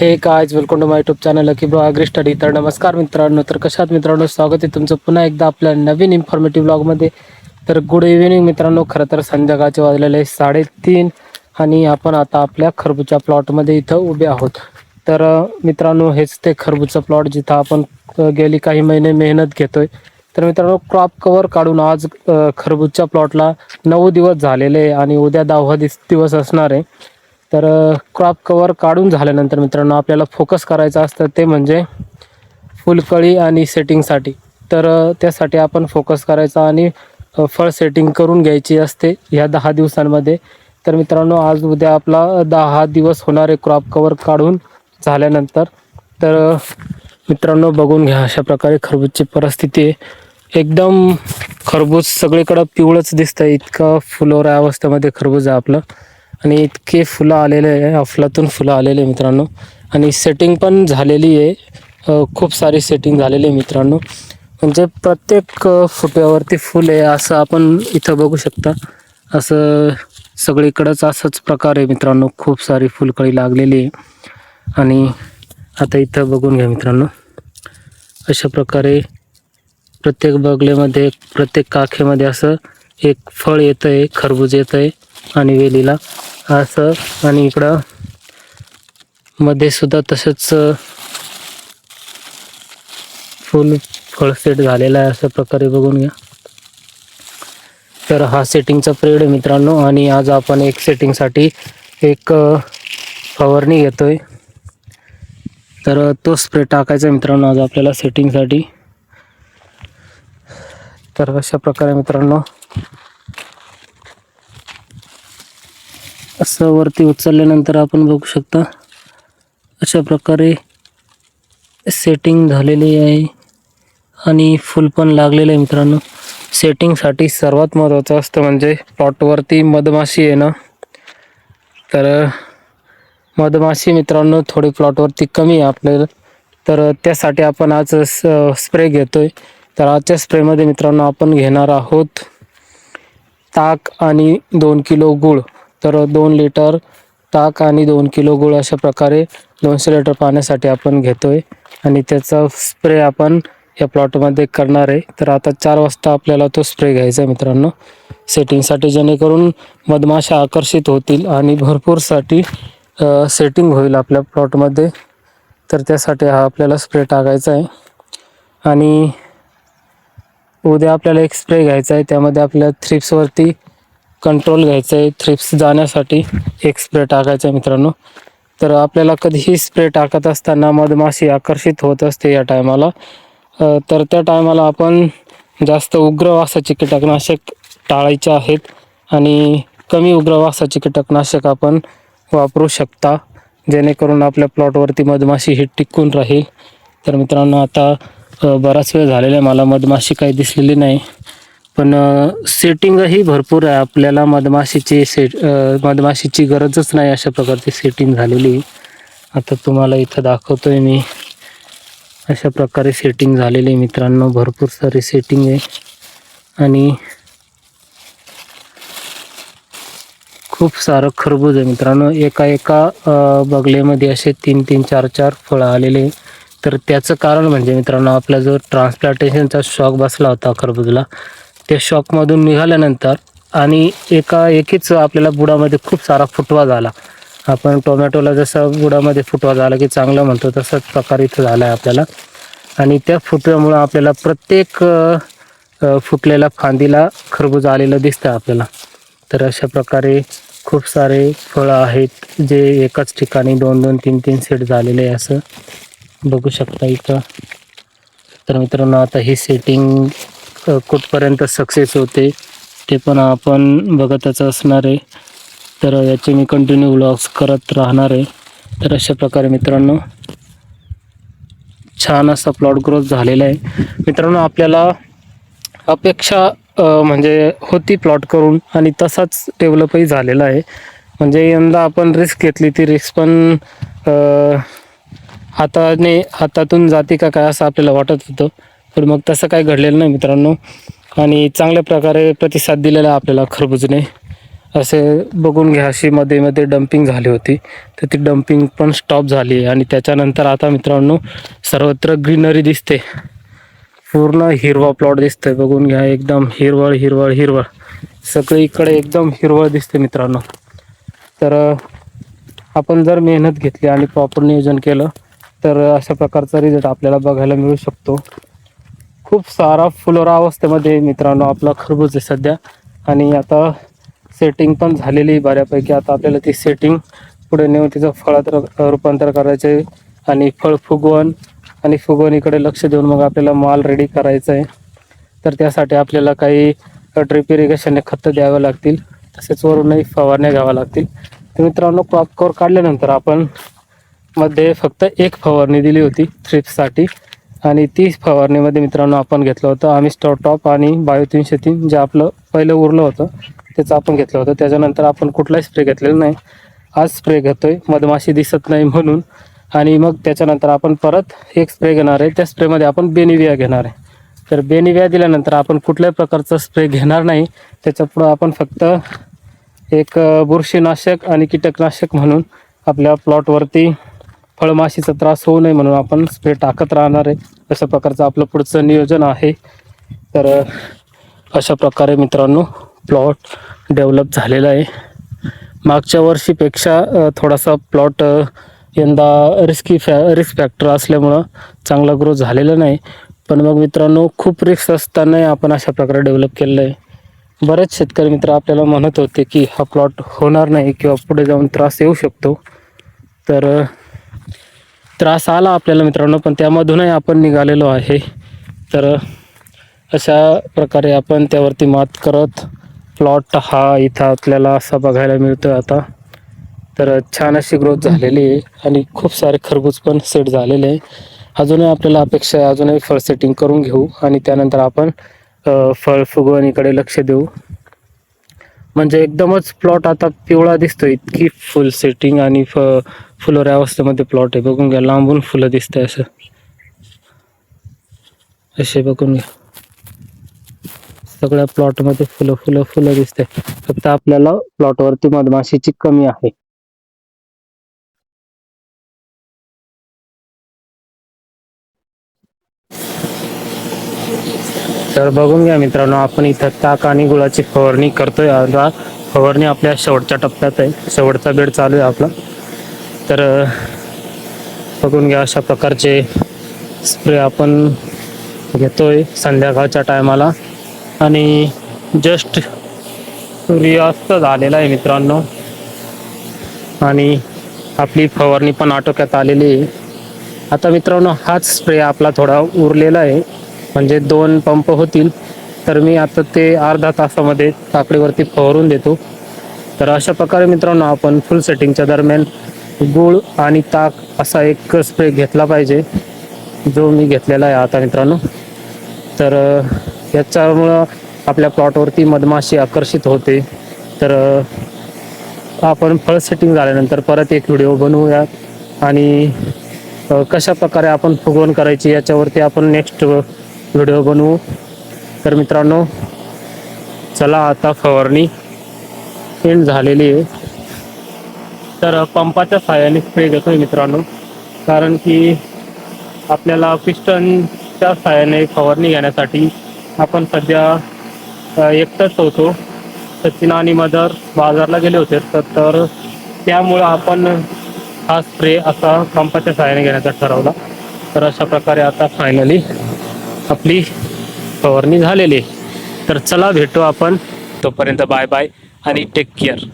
हे guys, welcome to my YouTube channel Lucky Bro Agri Study. तर नमस्कार मित्रांनो, तर कशात मित्रांनो, स्वागत आहे तुमचं पुन्हा एकदा आपल्या नवीन इन्फॉर्मेटिव्ह ब्लॉगमध्ये. तर गुड इव्हिनिंग मित्रांनो. खरं तर संध्याकाळचे वाजलेले 3:30 आणि आपण आता आपल्या खरबूजच्या प्लॉटमध्ये इथं उभे आहोत. तर मित्रांनो, हेच ते खरबूजचं प्लॉट जिथं आपण गेली काही महिने मेहनत घेतोय. तर मित्रांनो, क्रॉप कव्हर काढून आज खरबूजच्या प्लॉटला 9 दिवस झालेले आणि उद्या 10वा दिवस असणार आहे. तर क्रॉप कव्हर काढून झाल्यानंतर मित्रांनो आपल्याला फोकस करायचं असतं ते म्हणजे फुलकळी आणि सेटिंगसाठी. तर त्यासाठी आपण फोकस करायचा आणि फळ सेटिंग करून घ्यायची असते ह्या 10 दिवसांमध्ये. तर मित्रांनो, आज उद्या आपला 10 दिवस होणार आहे क्रॉप कव्हर काढून झाल्यानंतर. तर मित्रांनो, बघून घ्या अशा प्रकारे खरबूजची परिस्थिती आहे. एकदम खरबूज सगळीकडं पिवळंच दिसतं, इतकं फुलोऱ्या अवस्थेमध्ये खरबूज आहे आपलं. आणि इतके फुलं आलेले आहे, अफलातून फुलं आलेले मित्रांनो. आणि सेटिंग पण झालेली आहे, खूप सारी सेटिंग झालेली आहे मित्रांनो. म्हणजे प्रत्येक फुट्यावरती फुल आहे असं आपण इथं बघू शकता. असं सगळीकडंच असंच प्रकार आहे मित्रांनो, खूप सारी फुलकळी लागलेली आहे. आणि आता इथं बघून घ्या मित्रांनो, अशा प्रकारे प्रत्येक बगलेमध्ये, प्रत्येक काखेमध्ये असं एक फळ येतं आहे, खरबूज येतं आहे आणि वेलीला असं. आणि इकडं मध्ये सुद्धा तसंच फळ सेट झालेला आहे अशा प्रकारे बघून घ्या. तर हा सेटिंगचा पिरियड आहे मित्रांनो. आणि आज आपण एक सेटिंगसाठी एक फवारणी घेतोय. तर तो स्प्रे टाकायचा मित्रांनो आज आपल्याला सेटिंगसाठी. तर अशा प्रकारे मित्रांनो असं वरती उचलल्यानंतर आपण बघू शकता अशा प्रकारे सेटिंग झालेली आहे आणि फुल पण लागलेलं आहे मित्रांनो. सेटिंगसाठी सर्वात महत्त्वाचं असतं म्हणजे प्लॉटवरती मधमाशी आहे ना. तर मधमाशी मित्रांनो थोडी प्लॉटवरती कमी आहे आपल्याला. तर त्यासाठी आपण आज स्प्रे घेतोय. तर आजच्या स्प्रेमध्ये मित्रांनो आपण घेणार आहोत ताक आणि 2 किलो गूळ. तर 2 लिटर ताक आणि 2 किलो गूळ अशा प्रकारे 200 लिटर पाण्यासाठी आपण घेतोय. आणि त्याचा स्प्रे आपण या प्लॉटमध्ये करणार आहे. तर आता 4 वाजता आपल्याला तो स्प्रे घ्यायचा आहे मित्रांनो सेटिंगसाठी, जेणेकरून मधमाशा आकर्षित होतील आणि भरपूरसाठी सेटिंग होईल आपल्या प्लॉटमध्ये. तर त्यासाठी हा आपल्याला स्प्रे टाकायचा आहे. आणि उद्या आपल्याला एक स्प्रे घ्यायचा आहे, त्यामध्ये आपल्याला थ्रिप्सवरती कंट्रोल घ्यायचं आहे. थ्रिप्स जाण्यासाठी एक स्प्रे टाकायचा आहे मित्रांनो. तर आपल्याला कधीही स्प्रे टाकत असताना मधमाशी आकर्षित होत असते या टायमाला. तर त्या टायमाला आपण जास्त उग्र वासाचे कीटकनाशक टाळायचे आहेत आणि कमी उग्र वासाचे कीटकनाशक आपण वापरू शकता, जेणेकरून आपल्या प्लॉटवरती मधमाशी ही टिकून राहील. तर मित्रांनो, आता बराच वेळ झालेला आहे, मला मधमाशी काही दिसलेली नाही, पण सेटिंगही भरपूर आहे आपल्याला. मधमाशीची गरजच नाही अशा प्रकारची सेटिंग झालेली. आता तुम्हाला इथं दाखवतोय मी, अशा प्रकारे सेटिंग झालेली मित्रांनो, भरपूर सारी सेटिंग आहे. आणि खूप सारं खरबूज आहे मित्रांनो. एका बगलेमध्ये असे 3-3, 4-4 फळं आलेले. तर त्याचं कारण म्हणजे मित्रांनो, आपला जो ट्रान्सप्लांटेशनचा शॉक बसला होता खरबूजला, त्या शॉकमधून निघाल्यानंतर आणि एकीच आपल्याला बुडामध्ये खूप सारा फुटवा झाला. आपण टोमॅटोला जसं बुडामध्ये फुटवा झाला की चांगलं म्हणतो, तसाच प्रकार इथं झाला आहे आपल्याला. आणि त्या फुटव्यामुळं आपल्याला प्रत्येक फुटलेल्या फांदीला खरबूज आलेलं दिसतं आपल्याला. तर अशा प्रकारे खूप सारे फळं आहेत जे एकाच ठिकाणी 2-2, 3-3 सेट झालेले आहे असं बघू शकता इथं. तर मित्रांनो, आता ही सेटिंग कुठपर्यंत सक्सेस होते ते पण आपण बघतच असणार आहे. तर याचे मी कंटिन्यू व्लॉग्स करत राहणार आहे. तर अशा प्रकारे मित्रांनो छान असा प्लॉट ग्रोथ झालेला आहे मित्रांनो. आपल्याला अपेक्षा म्हणजे होती प्लॉट करून आणि तसाच डेव्हलपही झालेला आहे. म्हणजे यंदा आपण रिस्क घेतली, ती रिस्क पण हातातून जाते का काय असं आपल्याला वाटत होतं, पण मग तसं काय घडलेलं नाही मित्रांनो. आणि चांगल्या प्रकारे प्रतिसाद दिलेला आपल्याला खरबूजने. असे बघून घ्या, अशी मध्ये मध्ये डम्पिंग झाली होती, तर ती डम्पिंग पण स्टॉप झाली आहे. आणि त्याच्यानंतर आता मित्रांनो सर्वत्र ग्रीनरी दिसते, पूर्ण हिरवा प्लॉट दिसतोय. बघून घ्या, एकदम हिरवळ हिरवळ हिरवळ, सगळीकडे एकदम हिरवळ दिसते मित्रांनो. तर आपण जर मेहनत घेतली आणि प्रॉपर नियोजन केलं तर अशा प्रकारचा रिझल्ट आपल्याला बघायला मिळू शकतो. खूप सारा फुलोरा अवस्थेमध्ये मित्रांनो आपला खरबूज आहे सध्या, आणि आता सेटिंग पण झालेली बऱ्यापैकी. आता आपल्याला ती सेटिंग पुढे नेऊन तिचं फळात रूपांतर करायचे आणि फळ फुगवण आणि फुगवणीकडे लक्ष देऊन मग आपल्याला माल रेडी करायचा आहे. तर त्यासाठी आपल्याला काही ड्रिप इरिगेशनने खतं द्यावं लागतील, तसेच वरूनही फवारण्या घ्याव्या लागतील. तर मित्रांनो क्रॉप कव्हर काढल्यानंतर आपण मध्ये फक्त एक फवारणी दिली होती थ्रिप्ससाठी, आणि ती फवारणीमध्ये मित्रांनो आपण घेतलं होतं आमिस्टर टॉप आणि बायो 303, जे आपलं पहिलं उरलं होतं त्याचं आपण घेतलं होतं. त्याच्यानंतर आपण कुठलाही स्प्रे घेतलेला नाही. आज स्प्रे घेतोय मधमाशी दिसत नाही म्हणून, आणि मग त्याच्यानंतर आपण परत एक स्प्रे घेणार आहे. त्या स्प्रेमध्ये आपण बेनिविया घेणार आहे. तर बेनिविया दिल्यानंतर आपण कुठल्याही प्रकारचा स्प्रे घेणार नाही. त्याच्यापुढं आपण फक्त एक बुरशीनाशक आणि कीटकनाशक म्हणून आपल्या प्लॉटवरती फळमाशीचा त्रास होऊ नये म्हणून आपण स्प्रे टाकत राहणार आहे. अशा प्रकारचं आपलं पुढचं नियोजन आहे. तर अशा प्रकारे मित्रांनो प्लॉट डेव्हलप झालेला आहे. मागच्या वर्षीपेक्षा थोडासा प्लॉट यंदा रिस्क फॅक्टर असल्यामुळं चांगला ग्रोथ झालेला नाही. पण मग मित्रांनो खूप रिस्क असतानाही आपण अशा प्रकारे डेव्हलप केलेलं आहे. बरेच शेतकरी मित्र आपल्याला म्हणत होते की हा प्लॉट होणार नाही किंवा पुढे जाऊन त्रास येऊ शकतो. तर त्रास आला आपल्याला मित्रांनो, पण त्यामधूनही आपण निघालेलो आहे. तर अशा प्रकारे आपण त्यावरती मात करत प्लॉट हा इथं आपल्याला असा बघायला मिळतोय आता. तर छान अशी ग्रोथ झालेली आहे आणि खूप सारे खरबूज पण सेट झालेले आहे. अजूनही आपल्याला अपेक्षा आहे, अजूनही फळ सेटिंग करून घेऊ आणि त्यानंतर आपण फळ फुगवणीकडे लक्ष देऊ. म्हणजे एकदमच प्लॉट आता पिवळा दिसतोय, इतकी फुल सेटिंग आणि फुलोऱ्या अवस्थेमध्ये प्लॉट आहे. बघून घ्या, लांबून फुलं दिसत आहे असं, असे बघून घ्या, सगळ्या प्लॉटमध्ये फुलं फुलं फुलं दिसते. फक्त आपल्याला प्लॉटवरती मधमाशीची कमी आहे. तर बघून घ्या मित्रांनो, आपण इथं ताक आणि गुळाची फवारणी करतोय. आता फवारणी आपल्या शेवटच्या टप्प्यात आहे, शेवटचा बेड चालू आहे आपला. तर बघून घ्या, अशा प्रकारचे स्प्रे आपण घेतोय संध्याकाळच्या टायमाला, आणि जस्ट सूर्यास्त झालेला आहे मित्रांनो, आणि आपली फवारणी पण आटोक्यात आलेली आहे. आता मित्रांनो हाच स्प्रे आपला थोडा उरलेला आहे, म्हणजे 2 पंप होतील. तर मी आता ते अर्धा तासामध्ये काकडीवरती फवारून देतो. तर अशा प्रकारे मित्रांनो आपण फुल सेटिंगच्या दरम्यान गूळ आणि ताक असा एक स्प्रे घेतला पाहिजे, जो मी घेतलेला आहे आता मित्रांनो. तर याच्यामुळं आपल्या प्लॉटवरती मधमाशी आकर्षित होते. तर आपण फळ सेटिंग झाल्यानंतर परत एक व्हिडिओ बनवूया, आणि कशा प्रकारे आपण फुगवण करायची याच्यावरती आपण नेक्स्ट व्हिडिओ बनवू. तर मित्रांनो चला, आता फवारणी एंड झालेली आहे. तर पंपाच्या सहाय्याने स्प्रे घेतोय मित्रांनो, कारण की आपल्याला पिस्टनच्या सहाय्याने फवारणी घेण्यासाठी आपण सध्या एकटंच होतो. सचिन आणि मदर बाजारला गेले होते, तर त्यामुळं आपण हा स्प्रे असा पंपाच्या सहाय्याने घेण्याचा ठरवला. तर अशा प्रकारे आता फायनली आपली फवारणी झालेली. तर चला भेटू आपण, तोपर्यंत बाय बाय आणि टेक केअर.